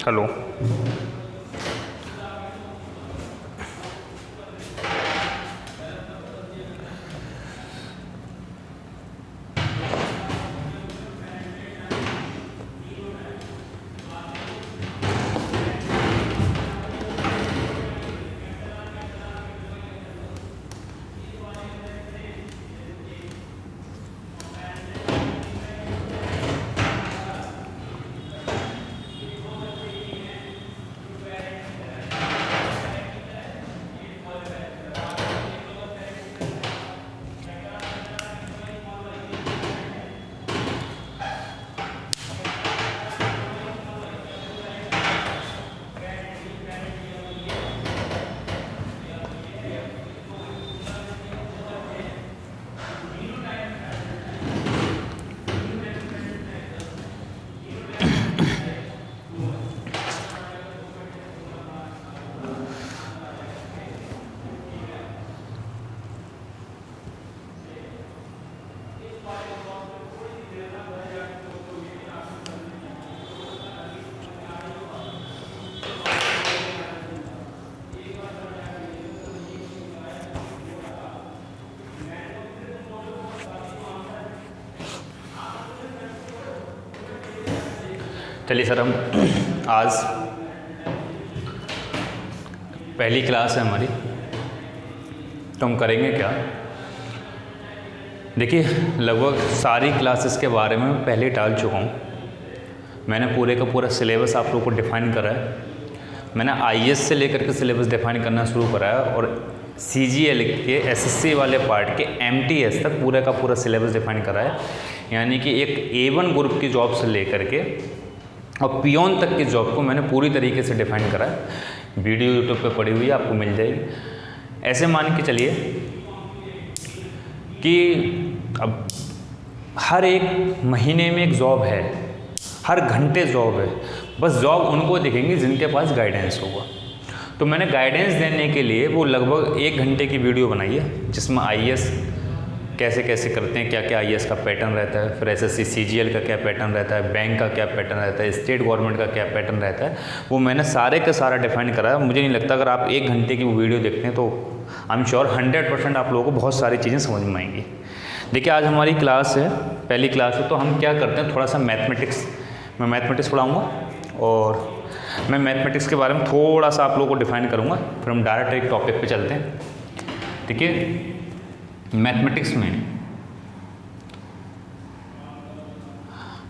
Hello. चलिए sir, हम आज पहली क्लास है हमारी, तो हम करेंगे क्या। देखिए, लगभग सारी क्लासेस के बारे में मैं पहले डाल चुका हूँ। मैंने पूरे का पूरा सिलेबस आप लोगों को डिफ़ाइन करा है। मैंने आईएएस से लेकर के सिलेबस डिफ़ाइन करना शुरू करा है और सीजीएल के एसएससी वाले पार्ट के एमटीएस तक पूरे का पूरा सिलेबस डिफ़ाइन करा है। यानी कि एक A1 ग्रुप की जॉब से लेकर के और पियोन तक की जॉब को मैंने पूरी तरीके से डिफ़ाइन करा है। वीडियो यूट्यूब पे पड़ी हुई है, आपको मिल जाएगी। ऐसे मान के चलिए कि अब हर एक महीने में एक जॉब है, हर घंटे जॉब है। बस जॉब उनको दिखेंगी जिनके पास गाइडेंस होगा। तो मैंने गाइडेंस देने के लिए वो लगभग 1 घंटे की वीडियो बनाई है, जिसमें आईएएस कैसे कैसे करते हैं, क्या क्या आईएएस का पैटर्न रहता है, फिर एसएससी सीजीएल का क्या पैटर्न रहता है, बैंक का क्या पैटर्न रहता है, स्टेट गवर्नमेंट का क्या पैटर्न रहता है, वो मैंने सारे का सारा डिफाइन करा है। मुझे नहीं लगता अगर आप 1 घंटे की वो वीडियो देखते हैं तो आई एम श्योर 100% आप लोगों को बहुत सारी चीज़ें समझ में आएंगी। देखिए, आज हमारी क्लास है, पहली क्लास है, तो हम क्या करते हैं, थोड़ा सा मैथमेटिक्स, मैं मैथमेटिक्स पढ़ाऊँगा और मैं मैथमेटिक्स के बारे में थोड़ा सा आप लोगों को डिफाइन करूँगा, फिर हम डायरेक्ट एक टॉपिक पे चलते हैं। ठीक है, मैथमेटिक्स में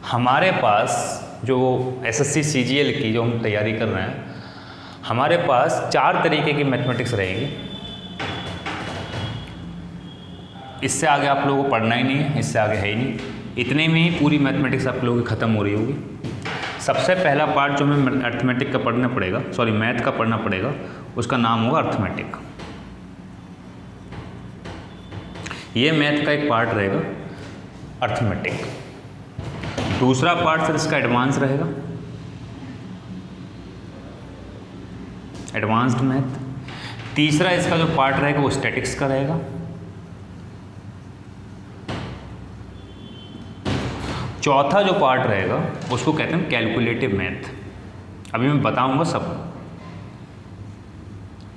हमारे पास जो एसएससी सीजीएल की जो हम तैयारी कर रहे हैं, हमारे पास 4 तरीके की मैथमेटिक्स रहेगी। इससे आगे आप लोगों को पढ़ना ही नहीं है, इससे आगे है ही नहीं। इतने में ही पूरी मैथमेटिक्स आप लोगों की ख़त्म हो रही होगी। सबसे पहला पार्ट जो हमें अर्थमेटिक का पढ़ना पड़ेगा, सॉरी मैथ का पढ़ना पड़ेगा, उसका नाम होगा अर्थमेटिक। ये मैथ का एक पार्ट रहेगा अर्थमेटिक। दूसरा पार्ट सर इसका एडवांस रहेगा, एडवांस्ड मैथ। तीसरा इसका जो पार्ट रहेगा वो स्टैटिक्स का रहेगा। चौथा जो पार्ट रहेगा उसको कहते हैं कैलकुलेटिव मैथ। अभी मैं बताऊंगा सब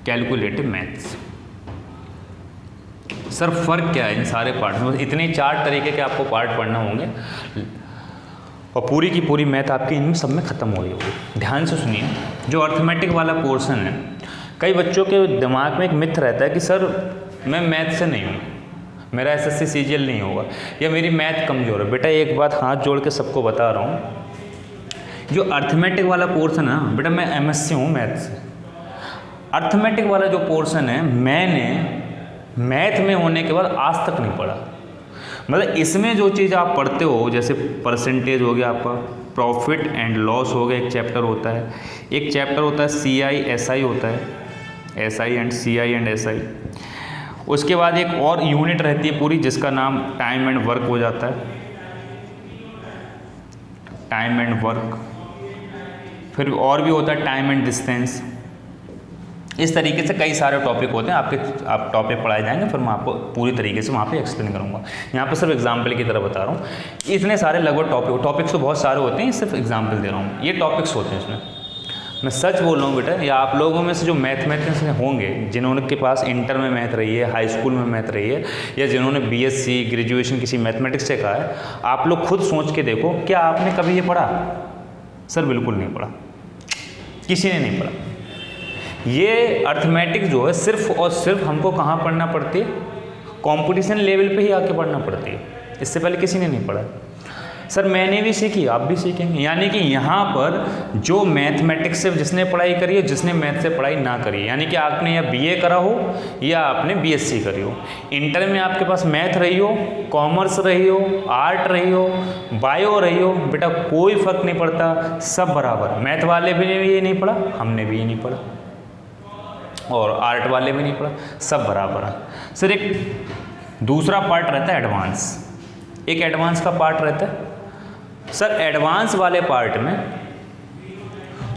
कैलकुलेटिव मैथ्स। सर फ़र्क क्या है इन सारे पार्ट में? इतने 4 तरीके के आपको पार्ट पढ़ना होंगे और पूरी की पूरी मैथ आपकी इनमें सब में ख़त्म हो रही होगी। ध्यान से सुनिए, जो अर्थमेटिक वाला पोर्शन है, कई बच्चों के दिमाग में एक मिथ रहता है कि सर मैं मैथ से नहीं हूँ, मेरा एसएससी सीजीएल नहीं होगा या मेरी मैथ कमज़ोर है। बेटा एक बात हाथ जोड़ के सबको बता रहा हूँ, जो अर्थमेटिक वाला पोर्शन है ना बेटा, मैं एमएससी हूँ मैथ से। अर्थमेटिक वाला जो पोर्शन है मैंने मैथ में होने के बाद आज तक नहीं पढ़ा। मतलब इसमें जो चीज़ आप पढ़ते हो, जैसे परसेंटेज हो गया आपका, प्रॉफिट एंड लॉस हो गया, एक चैप्टर होता है, एक चैप्टर होता है सीआई एसआई होता है, SI and CI and SI. उसके बाद एक और यूनिट रहती है पूरी जिसका नाम टाइम एंड वर्क हो जाता है, टाइम एंड वर्क। फिर और भी होता है टाइम एंड डिस्टेंस। इस तरीके से कई सारे टॉपिक होते हैं आप टॉपिक पढ़ाए जाएंगे, फिर मैं आपको पूरी तरीके से वहाँ पे एक्सप्लेन करूँगा। यहाँ पे सिर्फ एग्जाम्पल की तरह बता रहा हूँ। इतने सारे लगभग टॉपिक्स तो बहुत सारे होते हैं, सिर्फ एग्जाम्पल दे रहा हूँ। ये टॉपिक्स होते हैं इसमें। मैं सच बोल रहा हूँ बेटा, या आप लोगों में से जो मैथमेटिक्स होंगे जिन्होंने के पास इंटर में मैथ रही है, हाई स्कूल में मैथ रही है, या जिन्होंने बीएससी ग्रेजुएशन किसी मैथमेटिक्स से कहा है, आप लोग खुद सोच के देखो, क्या आपने कभी ये पढ़ा? सर बिल्कुल नहीं पढ़ा, किसी ने नहीं पढ़ा। ये अर्थमेटिक्स जो है सिर्फ और सिर्फ हमको कहाँ पढ़ना पड़ती है? कंपटीशन लेवल पे ही आके पढ़ना पड़ती है, इससे पहले किसी ने नहीं पढ़ा। सर मैंने भी सीखी, आप भी सीखेंगे। यानी कि यहाँ पर जो मैथमेटिक्स से जिसने पढ़ाई करी है, जिसने मैथ से पढ़ाई ना करी है, यानी कि आपने या बीए करा हो या आपने बीएससी करी हो, इंटर में आपके पास मैथ रही हो, कॉमर्स रही हो, आर्ट रही हो, बायो रही हो, बेटा कोई फर्क नहीं पड़ता, सब बराबर। मैथ वाले भी ने ये नहीं पढ़ा, हमने भी ये नहीं पढ़ा, और आर्ट वाले भी नहीं पढ़ा, सब बराबर है। सर एक दूसरा पार्ट रहता है एडवांस, एक एडवांस का पार्ट रहता है। सर एडवांस वाले पार्ट में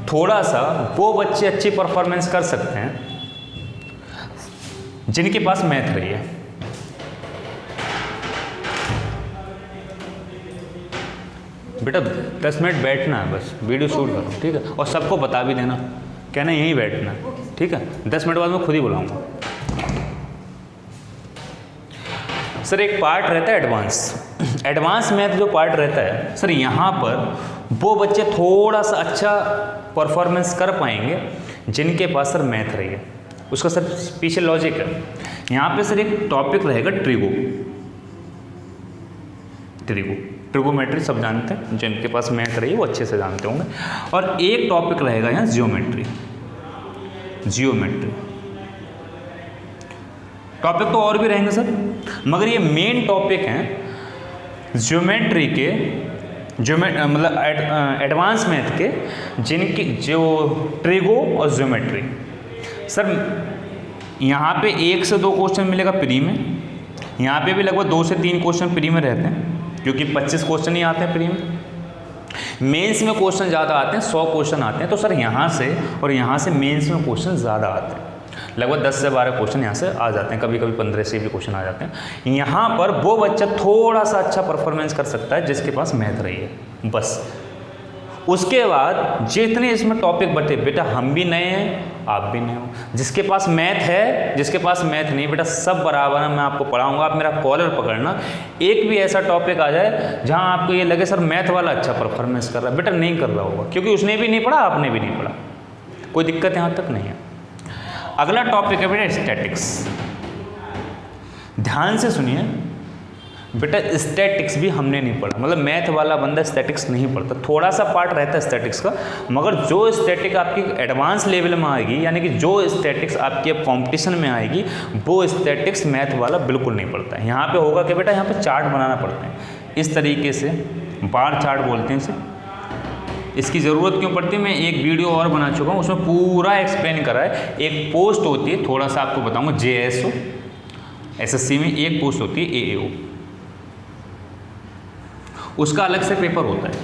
थोड़ा सा वो बच्चे अच्छी परफॉर्मेंस कर सकते हैं जिनके पास मैथ रही है। बेटा 10 मिनट बैठना है, बस वीडियो शूट करो, ठीक है, और सबको बता भी देना, कहना यहीं बैठना है, ठीक है। 10 मिनट बाद मैं खुद ही बुलाऊंगा। सर एक पार्ट रहता है एडवांस, एडवांस मैथ जो पार्ट रहता है सर, यहाँ पर वो बच्चे थोड़ा सा अच्छा परफॉर्मेंस कर पाएंगे जिनके पास सर मैथ रही है। उसका सर पीछे लॉजिक है। यहाँ पे सर एक टॉपिक रहेगा ट्रिगोमेट्री, सब जानते हैं, जिनके पास मैथ रही है वो अच्छे से जानते होंगे। और एक टॉपिक रहेगा यहाँ जियोमेट्री। टॉपिक तो और भी रहेंगे सर, मगर ये मेन टॉपिक हैं ज्योमेट्री के, मतलब एडवांस मैथ के, जिनकी जो ट्रिगो और ज्योमेट्री। सर यहाँ पे 1 से 2 क्वेश्चन मिलेगा प्री में, यहाँ पे भी लगभग 2 से 3 क्वेश्चन प्री में रहते हैं, क्योंकि 25 क्वेश्चन ही आते हैं प्री में। मेंस में क्वेश्चन ज़्यादा आते हैं, 100 क्वेश्चन आते हैं, तो सर यहाँ से और यहाँ से मेंस में क्वेश्चन ज़्यादा आते हैं, लगभग 10 से 12 क्वेश्चन यहाँ से आ जाते हैं, कभी कभी 15 से भी क्वेश्चन आ जाते हैं। यहाँ पर वो बच्चा थोड़ा सा अच्छा परफॉर्मेंस कर सकता है जिसके पास मैथ रही है, बस। उसके बाद जितने इसमें टॉपिक बचे, बेटा हम भी नए हैं, आप भी नए हो, जिसके पास मैथ है, जिसके पास मैथ नहीं, बेटा सब बराबर है, मैं आपको पढ़ाऊंगा। आप मेरा कॉलर पकड़ना, एक भी ऐसा टॉपिक आ जाए जहाँ आपको ये लगे सर मैथ वाला अच्छा परफॉर्मेंस कर रहा है, बेटा नहीं कर रहा होगा, क्योंकि उसने भी नहीं पढ़ा, आपने भी नहीं पढ़ा, कोई दिक्कत यहाँ तक नहीं है। अगला टॉपिक है बेटा स्टैटिक्स। ध्यान से सुनिए बेटा, स्टैटिक्स भी हमने नहीं पढ़ा, मतलब मैथ वाला बंदा स्टैटिक्स नहीं पढ़ता, थोड़ा सा पार्ट रहता है स्टैटिक्स का, मगर जो स्टैटिक आपकी एडवांस लेवल में आएगी, यानी कि जो स्टैटिक्स आपके कंपटीशन में आएगी, वो स्टैटिक्स मैथ वाला बिल्कुल नहीं पढ़ता है। यहाँ पे होगा कि बेटा यहाँ पे चार्ट बनाना पड़ता है, इस तरीके से बार चार्ट बोलते हैं इसे। इसकी ज़रूरत क्यों पड़ती है, मैं एक वीडियो और बना चुका हूँ, उसमें पूरा एक्सप्लेन करा है। एक पोस्ट होती है, थोड़ा सा आपको बताऊँगा, JSO, SSC में एक पोस्ट होती है AAO, उसका अलग से पेपर होता है।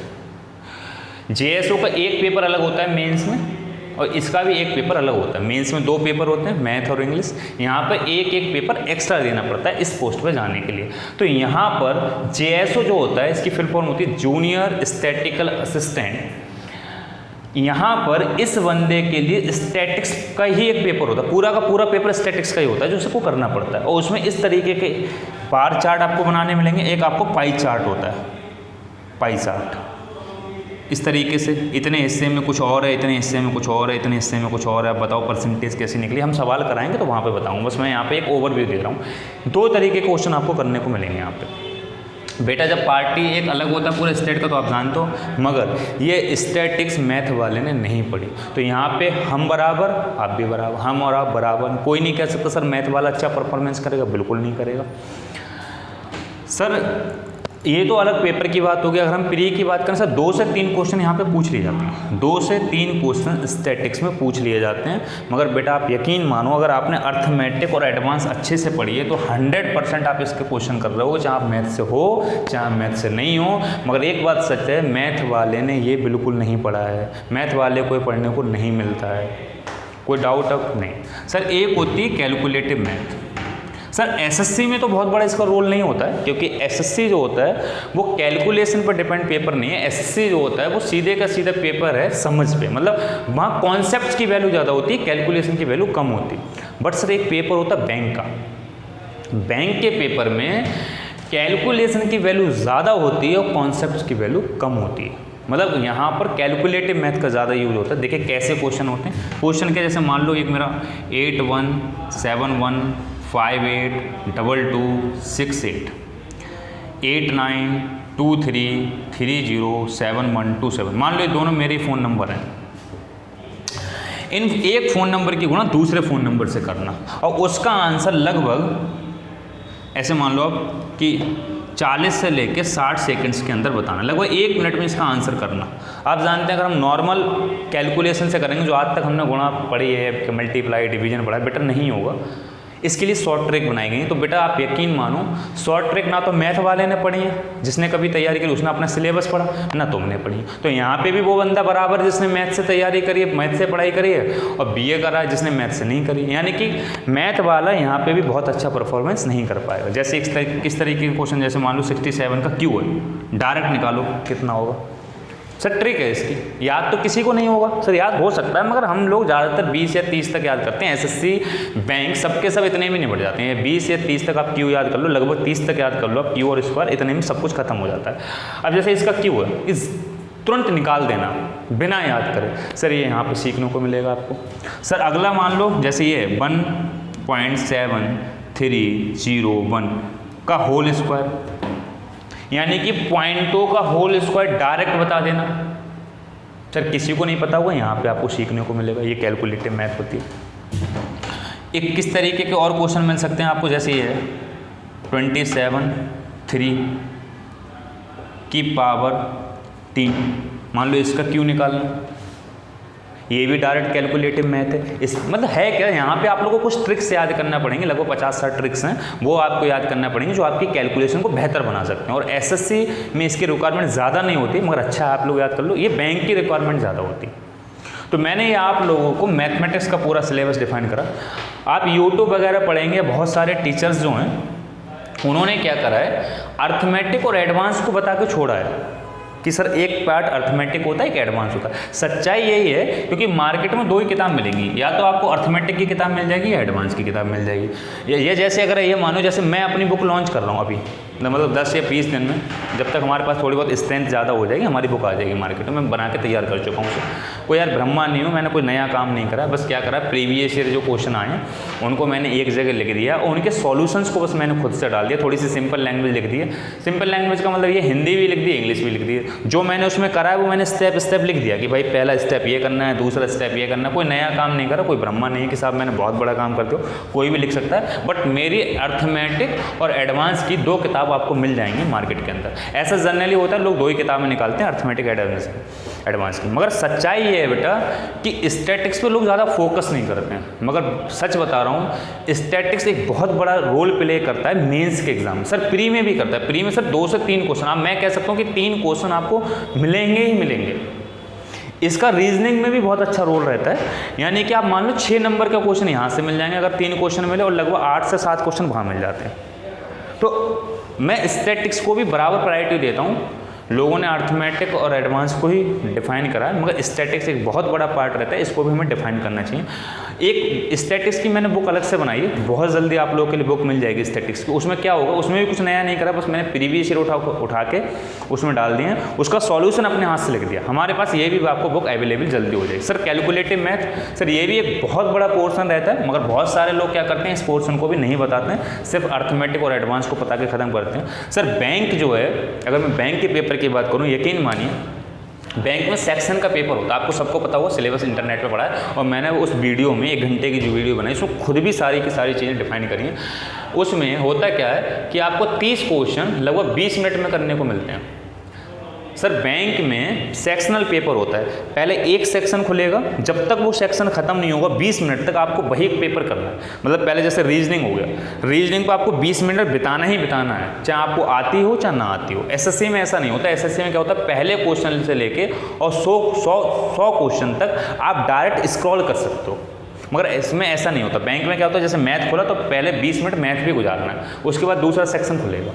JSO का एक पेपर अलग होता है मेंस में, और इसका भी एक पेपर अलग होता है। मेंस में 2 पेपर होते हैं, मैथ और इंग्लिश। यहाँ पर एक पेपर एक्स्ट्रा देना पड़ता है इस पोस्ट पर जाने के लिए। तो यहाँ पर JSO जो होता है, इसकी फुल फॉर्म होती है जूनियर स्टैटिकल असिस्टेंट। यहाँ पर इस बंदे के लिए स्टैटिक्स का ही एक पेपर होता है, पूरा का पूरा पेपर स्टैटिक्स का ही होता है, जो सबको करना पड़ता है। और उसमें इस तरीके के बार चार्ट आपको बनाने मिलेंगे। एक आपको पाई चार्ट होता है, पाई चार्ट इस तरीके से, इतने हिस्से में कुछ और है, इतने हिस्से में कुछ और है, इतने हिस्से में कुछ और है, अब बताओ परसेंटेज कैसे निकली। हम सवाल कराएंगे तो वहाँ पे बताऊँगा, बस मैं यहाँ पे एक ओवरव्यू दे रहा हूँ। 2 तरीके के क्वेश्चन आपको करने को मिलेंगे यहाँ पे। बेटा जब पार्टी एक अलग होता है पूरे स्टेट का, तो आप जानते हो, मगर ये स्टैटिक्स मैथ वाले ने नहीं पढ़ी, तो यहाँ पे हम बराबर, आप भी बराबर, हम और आप बराबर। कोई नहीं कह सकता सर मैथ वाला अच्छा परफॉर्मेंस करेगा, बिल्कुल नहीं करेगा। सर ये तो अलग पेपर की बात होगी। अगर हम प्री की बात करें सर, 2 से 3 क्वेश्चन यहाँ पे पूछ लिए जाते हैं, 2 से 3 क्वेश्चन स्टैटिक्स में पूछ लिए जाते हैं। मगर बेटा आप यकीन मानो, अगर आपने अर्थमेटिक और एडवांस अच्छे से पढ़ी है तो 100% आप इसके क्वेश्चन कर रहे हो, चाहे आप मैथ से हो चाहे आप मैथ से नहीं हो। मगर एक बात सच है, मैथ वाले ने ये बिल्कुल नहीं पढ़ा है, मैथ वाले को पढ़ने को नहीं मिलता है, कोई डाउट अब नहीं। सर एक होती है कैलकुलेटिव मैथ। सर एसएससी में तो बहुत बड़ा इसका रोल नहीं होता है, क्योंकि एसएससी जो होता है वो कैलकुलेशन पर डिपेंड पेपर नहीं है। एसएससी जो होता है वो सीधे का सीधा पेपर है समझ पे, मतलब वहाँ कॉन्सेप्ट्स की वैल्यू ज़्यादा होती है, कैलकुलेशन की वैल्यू कम होती है। बट सर एक पेपर होता है बैंक का, बैंक के पेपर में कैलकुलेशन की वैल्यू ज़्यादा होती है और कॉन्सेप्ट्स की वैल्यू कम होती है। मतलब यहाँ पर कैलकुलेटिव मैथ का ज़्यादा यूज होता है। देखिए कैसे क्वेश्चन होते हैं, क्वेश्चन के जैसे मान लो एक मेरा 8171582268 8923307127, मान लो ये दोनों मेरे फ़ोन नंबर हैं। इन एक फ़ोन नंबर की गुणा दूसरे फ़ोन नंबर से करना और उसका आंसर लगभग ऐसे मान लो आप कि 40 से लेके 60 सेकंड्स के अंदर बताना, लगभग 1 मिनट में इसका आंसर करना। आप जानते हैं अगर हम नॉर्मल कैलकुलेशन से करेंगे, जो आज तक हमने गुणा पढ़ी है, मल्टीप्लाई, डिवीजन पढ़ा है, बेटा नहीं होगा। इसके लिए शॉर्ट ट्रिक बनाई गई। तो बेटा आप यकीन मानो, शॉर्ट ट्रिक ना तो मैथ वाले ने पढ़ी है, जिसने कभी तैयारी करी उसने अपना सिलेबस पढ़ा, ना तुमने पढ़ी। तो यहाँ पे भी वो बंदा बराबर जिसने मैथ से तैयारी करी है, मैथ से पढ़ाई करी है, और बीए करा है जिसने मैथ से नहीं करी। यानी कि मैथ वाला यहाँ पे भी बहुत अच्छा परफॉर्मेंस नहीं कर पाएगा। जैसे किस तरीके के क्वेश्चन, जैसे मान लो 67 का क्यू है, डायरेक्ट निकालो कितना होगा। सर ट्रिक है इसकी, याद तो किसी को नहीं होगा। सर याद हो सकता है, मगर हम लोग ज़्यादातर 20 या 30 तक याद करते हैं। एसएससी बैंक सबके सब इतने में नहीं बढ़ जाते हैं। 20 या 30 तक आप क्यू याद कर लो, लगभग 30 तक याद कर लो आप, क्यू और स्क्वायर, इतने में सब कुछ खत्म हो जाता है। अब जैसे इसका क्यू है, इस तुरंत निकाल देना बिना याद करे। सर ये यहाँ पर सीखने को मिलेगा आपको। सर अगला मान लो जैसे ये 1.7301 का होल स्क्वायर, यानी कि पॉइंटों का होल स्क्वायर डायरेक्ट बता देना। सर किसी को नहीं पता होगा, यहाँ पे आपको सीखने को मिलेगा। ये कैलकुलेटिव मैथ होती है। एक किस तरीके के और क्वेश्चन मिल सकते हैं आपको, जैसे ये 27(3) की पावर 3, मान लो इसका क्यों निकालना। ये भी डायरेक्ट कैलकुलेटिव मैथ है। इस मतलब है क्या, यहाँ पे आप लोगों को कुछ ट्रिक्स याद करना पड़ेंगे, लगभग 50-60 ट्रिक्स हैं, वो आपको याद करना पड़ेंगे जो आपकी कैलकुलेशन को बेहतर बना सकते हैं। और एसएससी में इसकी रिक्वायरमेंट ज़्यादा नहीं होती, मगर अच्छा आप लोग याद कर लो, ये बैंक की रिक्वायरमेंट ज़्यादा होती है। तो मैंने ये आप लोगों को मैथमेटिक्स का पूरा सिलेबस डिफाइन करा। आप यूट्यूब वगैरह पढ़ेंगे, बहुत सारे टीचर्स जो हैं उन्होंने क्या करा है, अर्थमेटिक और एडवांस को बता के छोड़ा है कि सर एक पार्ट अर्थमेटिक होता है, एक एडवांस होता है। सच्चाई यही है, क्योंकि मार्केट में 2 ही किताब मिलेंगी, या तो आपको अर्थमेटिक की किताब मिल जाएगी या एडवांस की किताब मिल जाएगी। ये जैसे अगर ये मानो जैसे मैं अपनी बुक लॉन्च कर रहा हूँ अभी, मतलब 10 या 20 दिन में, जब तक हमारे पास थोड़ी बहुत स्ट्रेंथ ज़्यादा हो जाएगी, हमारी बुक आ जाएगी मार्केट में। मैं बना के तैयार कर चुका हूँ उसे। कोई यार ब्रह्मा नहीं हूँ, मैंने कोई नया काम नहीं करा, बस क्या करा, प्रीवियस ईयर जो क्वेश्चन आए हैं उनको मैंने एक जगह लिख दिया और उनके सॉल्यूशंस को बस मैंने खुद से डाल दिया। थोड़ी सी सिंपल लैंग्वेज लिख दी है। सिंपल लैंग्वेज का मतलब ये हिंदी भी लिख दी, इंग्लिश भी लिख दी है। जो मैंने उसमें करा है वो मैंने स्टेप लिख दिया कि भाई पहला स्टेप ये करना है, दूसरा स्टेप ये करना है। कोई नया काम नहीं करा, कोई ब्रह्मा नहीं कि साहब मैंने बहुत बड़ा काम करते हो, कोई भी लिख सकता है। बट मेरी अर्थमेटिक और एडवांस की 2 किताब आपको मिल जाएंगी मार्केट के अंदर। ऐसा जनरली होता है, लोग 2 ही किताबें निकालते हैं, अर्थमेटिक एडवांस की। मगर सच्चाई ये है बेटा कि स्टैटिक्स पे लोग ज़्यादा फोकस नहीं करते हैं। मगर सच बता रहा हूँ, स्टैटिक्स एक बहुत बड़ा रोल प्ले करता है मेंस के एग्जाम। सर प्री में भी करता है। प्री में सर 2 से 3 क्वेश्चन, आप मैं कह सकता हूँ कि 3 क्वेश्चन आपको मिलेंगे ही मिलेंगे। इसका रीजनिंग में भी बहुत अच्छा रोल रहता है। यानी कि आप मान लो 6 नंबर का क्वेश्चन यहाँ से मिल जाएंगे अगर 3 क्वेश्चन मिले, और लगभग 8 से 7 क्वेश्चन वहाँ मिल जाते हैं। तो मैं स्टैटिक्स को भी बराबर प्रायोरिटी देता हूँ। लोगों ने अर्थमेटिक और एडवांस को ही डिफाइन करा है, मगर स्टैटिक्स एक बहुत बड़ा पार्ट रहता है, इसको भी हमें डिफाइन करना चाहिए। एक स्टैटिक्स की मैंने बुक अलग से बनाई है, बहुत जल्दी आप लोगों के लिए बुक मिल जाएगी स्टैटिक्स की। उसमें क्या होगा, उसमें भी कुछ नया नहीं करा, बस मैंने प्रीवियस ईयर उठा के उसमें डाल दिए, उसका सॉल्यूशन अपने हाथ से लिख दिया। हमारे पास ये भी आपको बुक अवेलेबल जल्दी हो जाएगी। सर कैलकुलेटिव मैथ, सर ये भी एक बहुत बड़ा पोर्सन रहता है, मगर बहुत सारे लोग क्या करते हैं, इस पोर्सन को भी नहीं बताते हैं, सिर्फ अर्थमेटिक और एडवांस को पता के खत्म करते हैं। सर बैंक जो है, अगर मैं बैंक के पेपर की बात करूँ, यकीन मानिए बैंक में सेक्शन का पेपर होता है, आपको सबको पता होगा, सिलेबस इंटरनेट पे पढ़ा है। और मैंने उस वीडियो में 1 घंटे की जो वीडियो बनाई, उसमें खुद भी सारी की सारी चीज़ें डिफाइन करी हैं। उसमें होता क्या है कि आपको 30 क्वेश्चन लगभग 20 मिनट में करने को मिलते हैं। सर बैंक में सेक्शनल पेपर होता है, पहले एक सेक्शन खुलेगा, जब तक वो सेक्शन खत्म नहीं होगा 20 मिनट तक आपको वही पेपर करना है। मतलब पहले जैसे रीजनिंग हो गया, रीजनिंग को आपको 20 मिनट बिताना ही बिताना है, चाहे आपको आती हो चाहे ना आती हो। एसएससी में ऐसा नहीं होता। एसएससी में क्या होता है, पहले क्वेश्चन से लेके और 100 क्वेश्चन तक आप डायरेक्ट स्क्रॉल कर सकते हो। मगर इसमें ऐसा नहीं होता। बैंक में क्या होता है, जैसे मैथ खोला तो पहले 20 मिनट मैथ भी गुजारना है, उसके बाद दूसरा सेक्शन खुलेगा।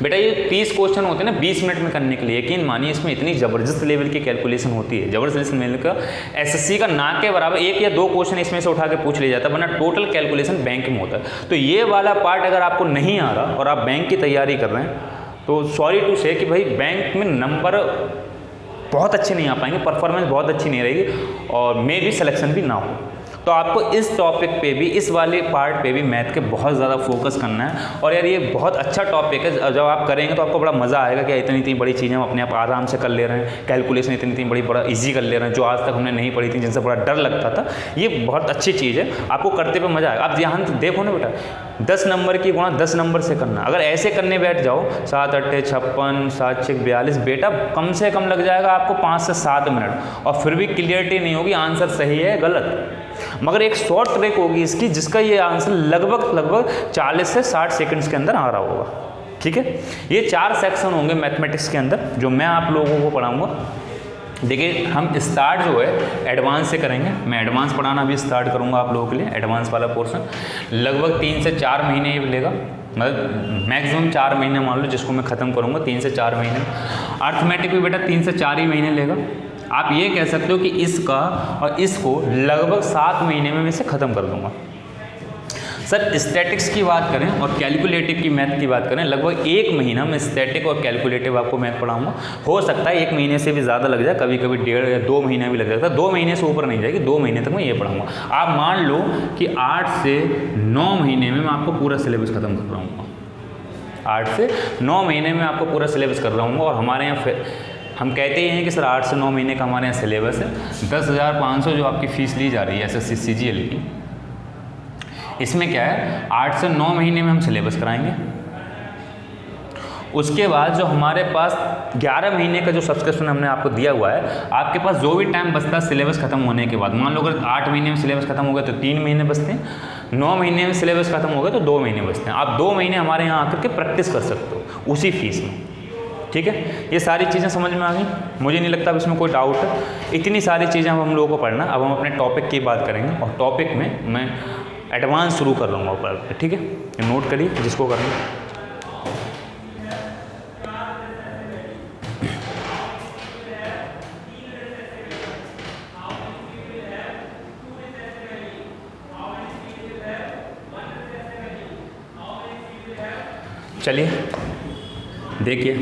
बेटा ये 30 क्वेश्चन होते हैं ना 20 मिनट में करने के लिए, यकीन मानिए इसमें इतनी ज़बरदस्त लेवल की कैलकुलेशन होती है, ज़बरदस्त लेवल का। एसएससी का ना के बराबर 1 या 2 क्वेश्चन इसमें से उठा के पूछ लिया जाता है, वरना टोटल कैलकुलेशन बैंक में होता है। तो ये वाला पार्ट अगर आपको नहीं आ रहा और आप बैंक की तैयारी कर रहे हैं तो सॉरी टू से कि भाई बैंक में नंबर बहुत अच्छे नहीं आ पाएंगे, परफॉर्मेंस बहुत अच्छी नहीं रहेगी और मे भी सिलेक्शन भी ना हो। तो आपको इस टॉपिक पे भी, इस वाले पार्ट पे भी मैथ के बहुत ज़्यादा फोकस करना है। और यार ये बहुत अच्छा टॉपिक है, जब आप करेंगे तो आपको बड़ा मज़ा आएगा कि इतनी इतनी बड़ी चीज़ें हम अपने आप आराम से कर ले रहे हैं, कैलकुलेशन इतनी इतनी बड़ा ईजी कर ले रहे हैं, जो आज तक हमने नहीं पढ़ी थी, जिनसे बड़ा डर लगता था। ये बहुत अच्छी चीज़ है, आपको करते हुए मज़ा आएगा। आप यहाँ देखो ना बेटा, 10 नंबर की गुणा 10 नंबर से करना, अगर ऐसे करने बैठ जाओ 7 8 56 7 6 42, बेटा कम से कम लग जाएगा आपको 5 से 7 मिनट, और फिर भी क्लियरिटी नहीं होगी आंसर सही है गलत। मगर एक शॉर्ट ट्रिक होगी इसकी, जिसका ये आंसर लगभग 40 से 60 सेकंड्स के अंदर आ रहा होगा। ठीक है, ये 4 सेक्शन होंगे मैथमेटिक्स के अंदर जो मैं आप लोगों को पढ़ाऊंगा। देखिए हम स्टार्ट जो है एडवांस से करेंगे, मैं एडवांस पढ़ाना भी स्टार्ट करूंगा आप लोगों के लिए। एडवांस वाला पोर्शन लगभग 3 से 4 महीने ही लेगा, मतलब मैक्सिमम 4 महीने मान लो, जिसको मैं ख़त्म करूंगा 3 से 4 महीने। अर्थमेटिक भी बेटा 3 से 4 ही महीने लेगा। आप ये कह सकते हो कि इसका और इसको लगभग 7 महीने में मैं इसे ख़त्म कर दूंगा। सर स्टैटिक्स की बात करें और कैलकुलेटिव की मैथ की बात करें, लगभग 1 महीना मैं स्टैटिक और कैलकुलेटिव आपको मैथ पढ़ाऊंगा। हो सकता है 1 महीने से भी ज़्यादा लग जाए, कभी कभी 1.5 या 2 महीना भी लग जाता है। 2 महीने से ऊपर नहीं जाएगी, 2 महीने तक मैं ये पढ़ाऊंगा। आप मान लो कि 8 से 9 महीने में मैं आपको पूरा सिलेबस ख़त्म कर रहा हूँ। 8 से 9 महीने में आपको पूरा सिलेबस कर रहा हूँ। और हमारे यहाँ फिर हम कहते ही हैं कि सर 8 से 9 महीने का हमारे यहाँ सिलेबस है। 10,500 जो आपकी फ़ीस ली जा रही है SSC CGL की, इसमें क्या है 8 से 9 महीने में हम सिलेबस कराएंगे। उसके बाद जो हमारे पास 11 महीने का जो सब्सक्रिप्शन हमने आपको दिया हुआ है, आपके पास जो भी टाइम बचता है सिलेबस खत्म होने के बाद, मान लो अगर 8 महीने में सिलेबस खत्म हो गया तो 3 महीने बचते हैं, 9 महीने में सिलेबस खत्म हो गया तो 2 महीने बचते हैं। आप 2 महीने हमारे यहाँ आकर के प्रैक्टिस कर सकते हो उसी फीस में। ठीक है, ये सारी चीज़ें समझ में आ गई, मुझे नहीं लगता अब इसमें कोई डाउट है। इतनी सारी चीज़ें हम लोगों को पढ़ना। अब हम अपने टॉपिक की बात करेंगे और टॉपिक में मैं एडवांस शुरू कर रहा हूँ ऊपर। ठीक है, नोट करिए जिसको करना। चलिए देखिए,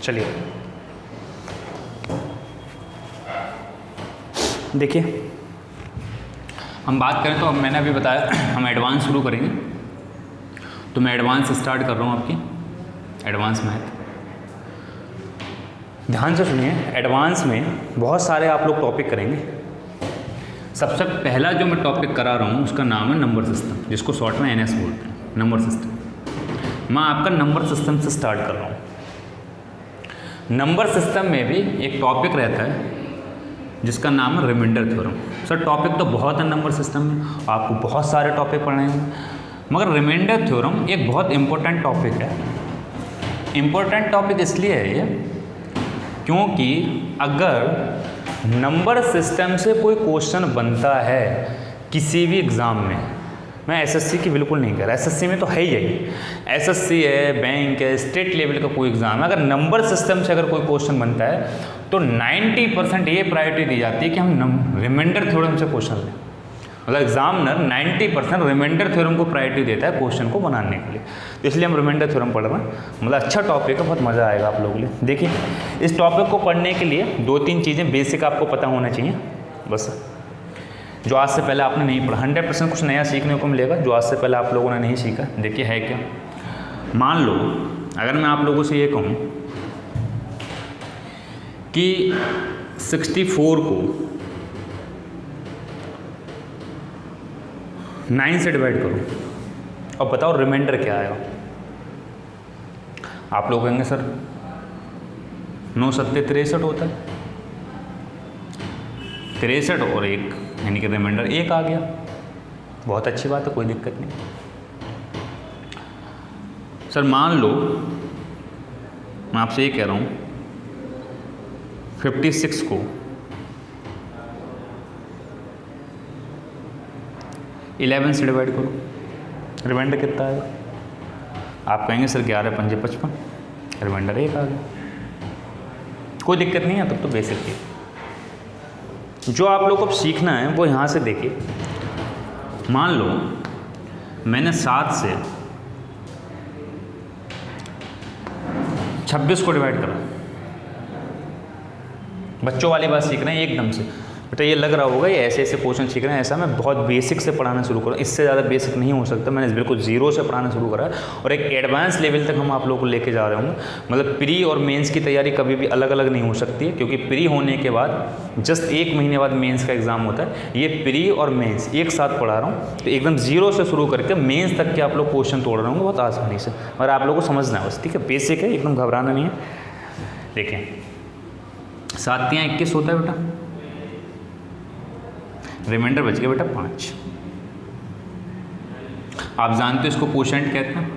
चलिए देखिए, हम बात करें तो अब मैंने अभी बताया हम एडवांस शुरू करेंगे, तो मैं एडवांस स्टार्ट कर रहा हूँ आपकी एडवांस मैथ। ध्यान से सुनिए, एडवांस में बहुत सारे आप लोग टॉपिक करेंगे। सबसे पहला जो मैं टॉपिक करा रहा हूँ उसका नाम है नंबर सिस्टम, जिसको शॉर्ट में NS बोलते हैं, नंबर सिस्टम। मैं आपका नंबर सिस्टम से स्टार्ट कर रहा हूँ। नंबर सिस्टम में भी एक टॉपिक रहता है जिसका नाम है रिमाइंडर थ्योरम। सर टॉपिक तो बहुत है नंबर सिस्टम में, आपको बहुत सारे टॉपिक पढ़ने हैं, मगर रिमाइंडर थ्योरम एक बहुत इम्पोर्टेंट टॉपिक है। इम्पोर्टेंट टॉपिक इसलिए है ये क्योंकि अगर नंबर सिस्टम से कोई क्वेश्चन बनता है किसी भी एग्ज़ाम में, मैं एसएससी की बिल्कुल नहीं कह रहा, एसएससी में तो है ही यही, एसएससी है, बैंक है, स्टेट लेवल का कोई एग्ज़ाम है, अगर नंबर सिस्टम से अगर कोई क्वेश्चन बनता है तो 90% ये प्रायोरिटी दी जाती है कि हम रिमाइंडर थ्योरम से क्वेश्चन लें। मतलब एग्जामिनर 90% रिमाइंडर थ्योरम को प्रायोरिटी देता है क्वेश्चन को बनाने के लिए, तो इसलिए हम रिमाइंडर थ्योरम पढ़ रहे हैं। मतलब अच्छा टॉपिक है, बहुत मज़ा आएगा आप लोगों के लिए। देखिए, इस टॉपिक को पढ़ने के लिए 2-3 चीज़ें बेसिक आपको पता होना चाहिए बस, जो आज से पहले आपने नहीं पढ़ा। 100% कुछ नया सीखने को मिलेगा जो आज से पहले आप लोगों ने नहीं सीखा। देखिए है क्या, मान लो अगर मैं आप लोगों से ये कहूँ कि 64 को 9 से डिवाइड करो और बताओ रिमाइंडर क्या आएगा। आप लोग कहेंगे सर 9 सत्ते 63 होता है, 63 और 1 यानी कि रिमाइंडर 1 आ गया। बहुत अच्छी बात है, कोई दिक्कत नहीं। सर मान लो मैं आपसे ये कह रहा हूँ 56 को 11 से डिवाइड करो, रिमाइंडर कितना आएगा। आप कहेंगे सर 11 पंजे 55, रिमाइंडर 1 आ गया। कोई दिक्कत नहीं है, तब तो बेसिक है। जो आप लोग को अब सीखना है वो यहाँ से देखिए, मान लो मैंने 7 से 26 को डिवाइड करा। बच्चों वाली बात सीख रहे हैं एकदम से, बेटा ये लग रहा होगा ये ऐसे ऐसे क्वेश्चन सीख रहे हैं, ऐसा मैं बहुत बेसिक से पढ़ाना शुरू करूँ, इससे ज़्यादा बेसिक नहीं हो सकता। मैंने बिल्कुल जीरो से पढ़ाना शुरू करा है और एक एडवांस लेवल तक हम आप लोगों को लेके जा रहे होंगे। मतलब प्री और मेंस की तैयारी कभी भी अलग अलग नहीं हो सकती है, क्योंकि प्री होने के बाद जस्ट 1 महीने बाद मेंस का एग्जाम होता है। ये प्री और मेंस एक साथ पढ़ा रहा हूँ, तो एकदम जीरो से शुरू करके मेंस तक के आप लोग क्वेश्चन तोड़ रहे होंगे बहुत आसानी से, और आप लोगों को समझना है बस, ठीक है। बेसिक है, एकदम घबराना नहीं है। देखें 7 तियाँ 21 होता है बेटा, रिमाइंडर बच गया बेटा 5। आप जानते हो इसको कोशेंट कहते हैं,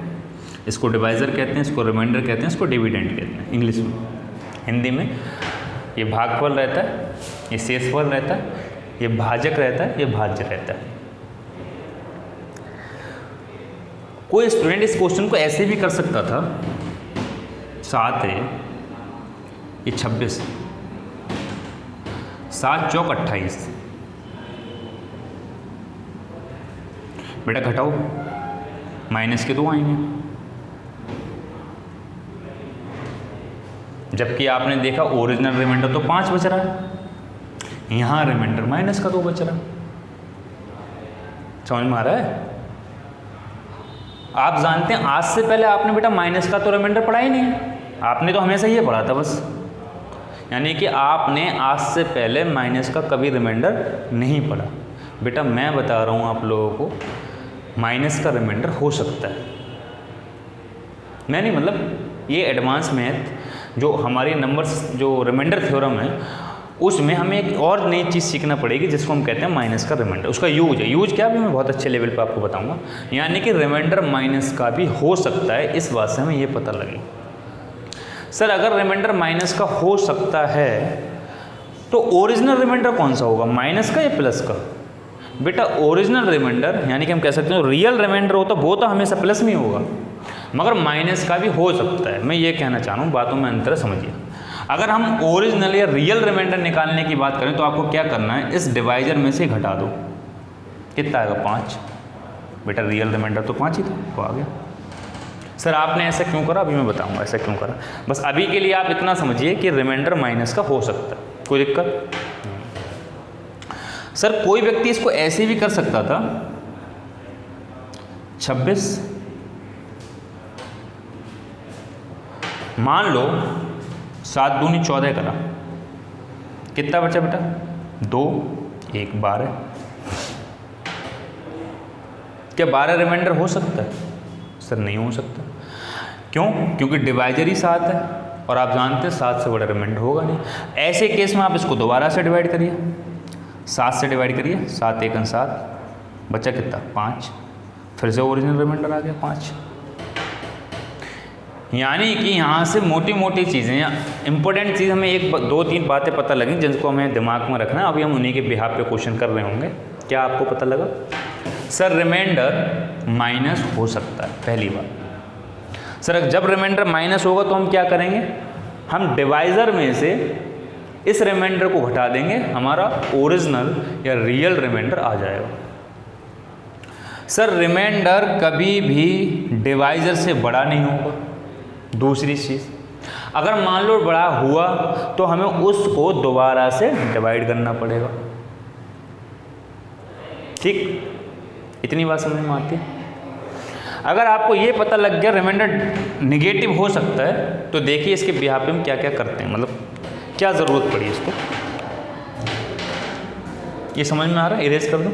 इसको डिवाइजर कहते हैं, इसको रिमाइंडर कहते हैं, इसको डिविडेंड कहते हैं इंग्लिश में। हिंदी में ये भागफल रहता है, ये शेषफल रहता है, ये भाजक रहता है, ये भाज्य रहता है। कोई स्टूडेंट इस क्वेश्चन को ऐसे भी कर सकता था, 7 है, ये 26, 7 चौक 28, बेटा घटाओ, माइनस के 2 आएंगे। जबकि आपने देखा ओरिजिनल रिमाइंडर तो 5 बच रहा है, यहाँ रिमाइंडर माइनस का 2 बच रहा है। समझ में आ रहा है? आप जानते हैं आज से पहले आपने बेटा माइनस का तो रिमाइंडर पढ़ा ही नहीं है, आपने तो हमेशा ये पढ़ा था बस। यानी कि आपने आज से पहले माइनस का कभी रिमाइंडर नहीं पढ़ा। बेटा मैं बता रहा हूँ आप लोगों को, माइनस का रिमाइंडर हो सकता है। मैं नहीं, मतलब ये एडवांस मैथ जो हमारी नंबर्स जो रिमाइंडर थ्योरम है, उसमें हमें एक और नई चीज़ सीखना पड़ेगी जिसको हम कहते हैं माइनस का रिमाइंडर। उसका यूज है, यूज क्या भी मैं बहुत अच्छे लेवल पे आपको बताऊंगा। यानी कि रिमाइंडर माइनस का भी हो सकता है, इस बात से हमें ये पता लगे। सर अगर रिमाइंडर माइनस का हो सकता है तो ओरिजिनल रिमाइंडर कौन सा होगा, माइनस का या प्लस का? बेटा ओरिजिनल रिमाइंडर यानी कि हम कह सकते हैं रियल रिमाइंडर होता वो तो हमेशा प्लस में ही होगा, मगर माइनस का भी हो सकता है। मैं ये कहना चाह रहा हूँ, बातों में अंतर समझिए। अगर हम ओरिजिनल या रियल रिमाइंडर निकालने की बात करें तो आपको क्या करना है, इस डिवाइजर में से घटा दो, कितना आएगा 5। बेटा रियल रिमाइंडर तो 5 ही था, वो आ गया। सर आपने ऐसा क्यों करा, अभी मैं बताऊंगा ऐसा क्यों करा। बस अभी के लिए आप इतना समझिए कि रिमाइंडर माइनस का हो सकता है, कोई दिक्कत। सर कोई व्यक्ति इसको ऐसे भी कर सकता था, 26 मान लो 7 दूनी 14 करा, कितना बचा बेटा 2 1 12। क्या 12 रिमाइंडर हो सकता है? सर नहीं हो सकता। क्यों? क्योंकि डिवाइजर ही 7 है और आप जानते हैं 7 से बड़ा रिमाइंडर होगा नहीं। ऐसे केस में आप इसको दोबारा से डिवाइड करिए, 7 से डिवाइड करिए, 7 1 7, बचा कितना 5, फिर से ओरिजिनल रिमाइंडर आ गया 5। यानी कि यहाँ से मोटी मोटी चीज़ें या इंपॉर्टेंट चीज़ हमें 1 2 3 बातें पता लगी जिनको हमें दिमाग में रखना है। अभी हम उन्हीं के बिहाफ पे क्वेश्चन कर रहे होंगे, क्या आपको पता लगा? सर रिमाइंडर माइनस हो सकता है, पहली बात। सर जब रिमाइंडर माइनस होगा तो हम क्या करेंगे? हम डिवाइजर में से इस रिमाइंडर को घटा देंगे, हमारा ओरिजिनल या रियल रिमाइंडर आ जाएगा। सर रिमाइंडर कभी भी डिवाइजर से बड़ा नहीं होगा। दूसरी चीज़, अगर मान लो बड़ा हुआ तो हमें उसको दोबारा से डिवाइड करना पड़ेगा। ठीक, इतनी बात समझ में आती है? अगर आपको ये पता लग गया रिमाइंडर निगेटिव हो सकता है तो देखिए इसके बिहाफ पे हम क्या क्या करते हैं, मतलब क्या ज़रूरत पड़ी इसको। ये समझ में आ रहा है? इरेज कर दूं?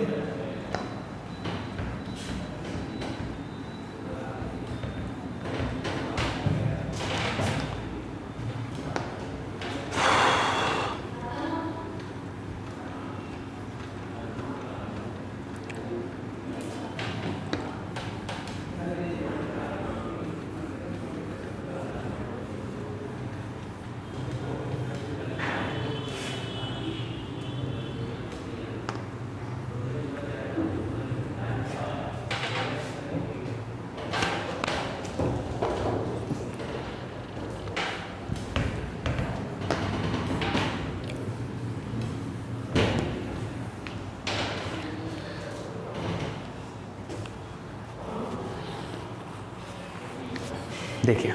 देखिए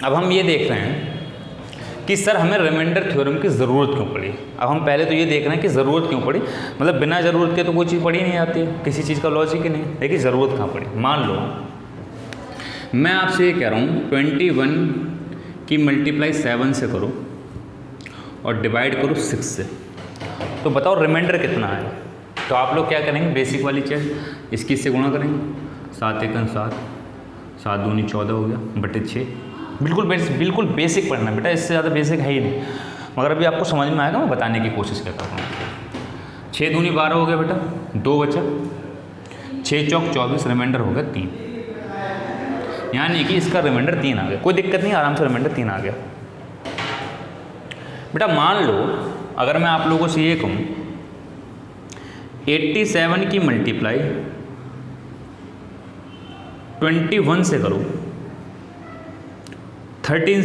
अब हम ये देख रहे हैं कि सर हमें रिमाइंडर थ्योरम की ज़रूरत क्यों पड़ी। अब हम पहले तो ये देख रहे हैं कि ज़रूरत क्यों पड़ी, मतलब बिना ज़रूरत के तो कोई चीज़ पड़ी नहीं आती है, किसी चीज़ का लॉजिक ही नहीं। देखिए ज़रूरत कहाँ पड़ी। मान लो मैं आपसे ये कह रहा हूँ 21 की मल्टीप्लाई 7 से करो और डिवाइड करो 6 से, तो बताओ रिमाइंडर कितना आएगा। तो आप लोग क्या करेंगे, बेसिक वाली चीज़, इसकी से गुणा करेंगे, 7 एकम 7, 7 दूनी 14 हो गया बटे 6। बिल्कुल बेसिक पढ़ना बेटा, इससे ज़्यादा बेसिक है ही नहीं, मगर अभी आपको समझ में आएगा, मैं बताने की कोशिश करता हूँ। 6 दूनी 12 हो गया बेटा, 2 बचा, 6 चौक 24, रिमाइंडर हो गया 3, यानी कि इसका रिमाइंडर 3 आ गया। कोई दिक्कत नहीं, आराम से रिमाइंडर 3 आ गया। बेटा मान लो अगर मैं आप लोगों से ये कहूँ 87 की मल्टीप्लाई 21 से करो, 13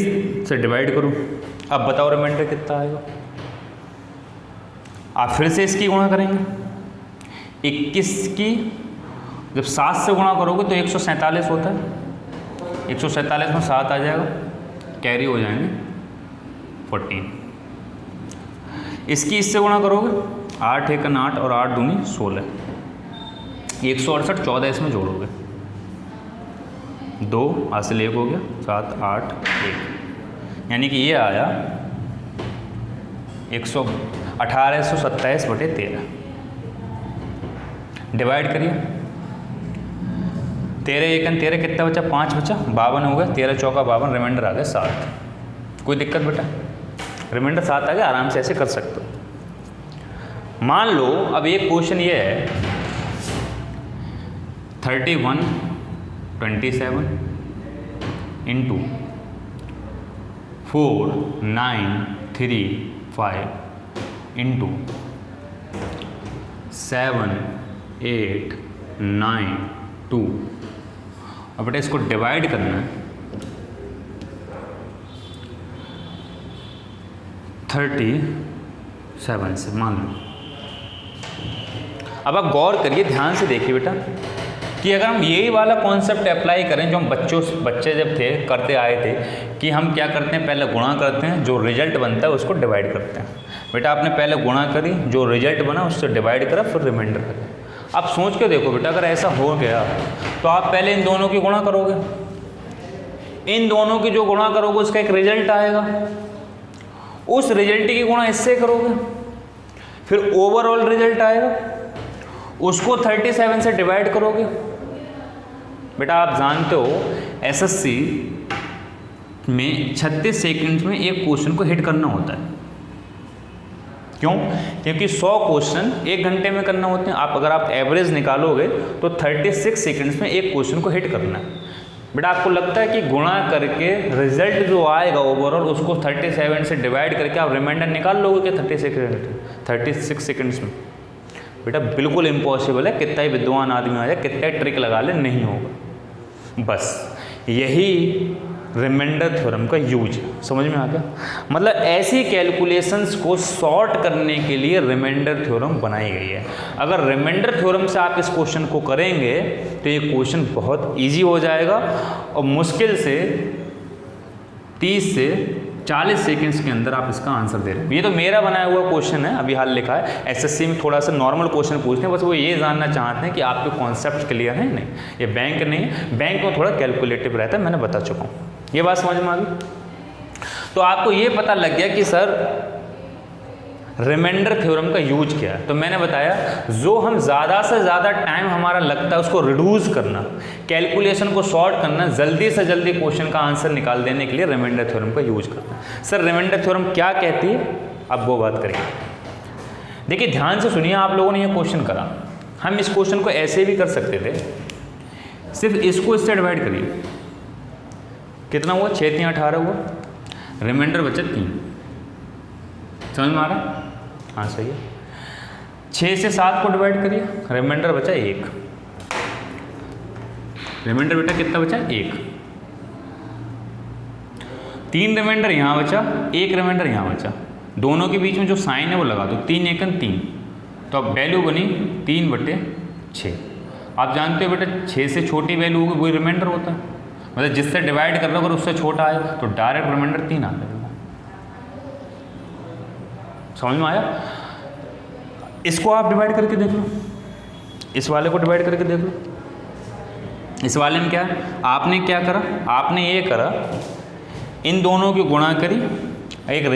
से डिवाइड करो, अब बताओ रिमाइंडर कितना आएगा। आप फिर से इसकी गुणा करेंगे, 21 की जब 7 से गुणा करोगे तो 147 होता है, 147 में 7 आ जाएगा, कैरी हो जाएंगे 14। इसकी इससे गुणा करोगे, 8 एकन 8 और 8 दूनी 16, 168, 14 इसमें जोड़ोगे, 2 हासिल 1 हो गया, 7 8 1, यानी कि ये आया 1827 बटे 13। डिवाइड करिए, 13 एकन 13 कितना बचा, 5 बचा, 52 हो गया, 13 चौका 52, रिमाइंडर आ गया 7। कोई दिक्कत बेटा, रिमाइंडर 7 आ गया, आराम से ऐसे कर सकते हो। मान लो अब एक क्वेश्चन ये है 31 27 इंटू 4 9 3 5 इंटू 7 8 9 2। अब बेटा इसको डिवाइड करना है 37 से, मान लो। अब आप गौर करिए, ध्यान से देखिए बेटा कि अगर हम यही वाला कॉन्सेप्ट अप्लाई करें जो हम बच्चे जब थे करते आए थे कि हम क्या करते हैं, पहले गुणा करते हैं, जो रिजल्ट बनता है उसको डिवाइड करते हैं। बेटा आपने पहले गुणा करी, जो रिजल्ट बना उससे डिवाइड करा, फिर रिमाइंडर करा। आप सोच के देखो बेटा, अगर ऐसा हो गया तो आप पहले इन दोनों की गुणा करोगे, इन दोनों की जो गुणा करोगे उसका एक रिजल्ट आएगा, उस रिजल्ट की गुणा इससे करोगे, फिर ओवरऑल रिजल्ट आएगा, उसको 37 से डिवाइड करोगे। बेटा आप जानते हो एसएससी में 36 सेकंड्स में एक क्वेश्चन को हिट करना होता है। क्यों? क्योंकि 100 क्वेश्चन 1 घंटे में करना होते हैं। अगर आप एवरेज निकालोगे तो 36 सेकंड्स में एक क्वेश्चन को हिट करना है। बेटा आपको लगता है कि गुणा करके रिजल्ट जो आएगा ओवरऑल उसको 37 से डिवाइड करके आप रिमाइंडर निकाल लोगे कि 36 सेकंड्स में? बेटा बिल्कुल इम्पॉसिबल है, कितना ही विद्वान आदमी आ जाए, कितना ही ट्रिक लगा ले, नहीं होगा। बस यही रिमाइंडर थ्योरम का यूज है। समझ में आ गया? मतलब ऐसी कैलकुलेशंस को सॉर्ट करने के लिए रिमाइंडर थ्योरम बनाई गई है। अगर रिमाइंडर थ्योरम से आप इस क्वेश्चन को करेंगे तो ये क्वेश्चन बहुत इजी हो जाएगा और मुश्किल से 30 से 40 सेकंड्स के अंदर आप इसका आंसर दे रहे हैं। ये तो मेरा बनाया हुआ क्वेश्चन है, अभी हाल लिखा है। एसएससी में थोड़ा सा नॉर्मल क्वेश्चन पूछते हैं, बस वो ये जानना चाहते हैं कि आपके कॉन्सेप्ट क्लियर है नहीं। ये बैंक नहीं है, बैंक में थोड़ा कैलकुलेटिव रहता है, मैंने बता चुका हूँ। ये बात समझ में आ गई? तो आपको ये पता लग गया कि सर रिमाइंडर थ्योरम का यूज क्या है। तो मैंने बताया जो हम ज़्यादा से ज़्यादा टाइम हमारा लगता है उसको रिड्यूस करना, कैलकुलेशन को शॉर्ट करना, जल्दी से जल्दी क्वेश्चन का आंसर निकाल देने के लिए रिमाइंडर थ्योरम का यूज करना। सर रिमाइंडर थ्योरम क्या कहती है, अब वो बात करेंगे। देखिए ध्यान से सुनिए, आप लोगों ने ये क्वेश्चन करा, हम इस क्वेश्चन को ऐसे भी कर सकते थे, सिर्फ इसको इससे डिवाइड करिए, कितना हुआ 6 3 18 हुआ, रिमाइंडर बचा 3। समझ में आ रहा? हाँ सही है। 6 से 7 को डिवाइड करिए, रिमाइंडर बचा 1। रिमाइंडर बेटा कितना बचा? 1। 3 रिमाइंडर यहाँ बचा, 1 रिमाइंडर यहाँ बचा, दोनों के बीच में जो साइन है वो लगा दो, 3 1 3। तो अब वैल्यू बनी 3/6। आप जानते हो बेटा 6 से छोटी वैल्यू होगी वही रिमाइंडर होता है, मतलब जिससे डिवाइड कर रहे हो अगर उससे छोटा है तो डायरेक्ट रिमाइंडर 3 आ जाएगा। समझ में आया? इसको आप डिवाइड करके देख लो, इस वाले को डिवाइड करके देख लो। इस वाले में क्या है, आपने क्या करा, आपने ये करा इन दोनों की गुणा करी, एक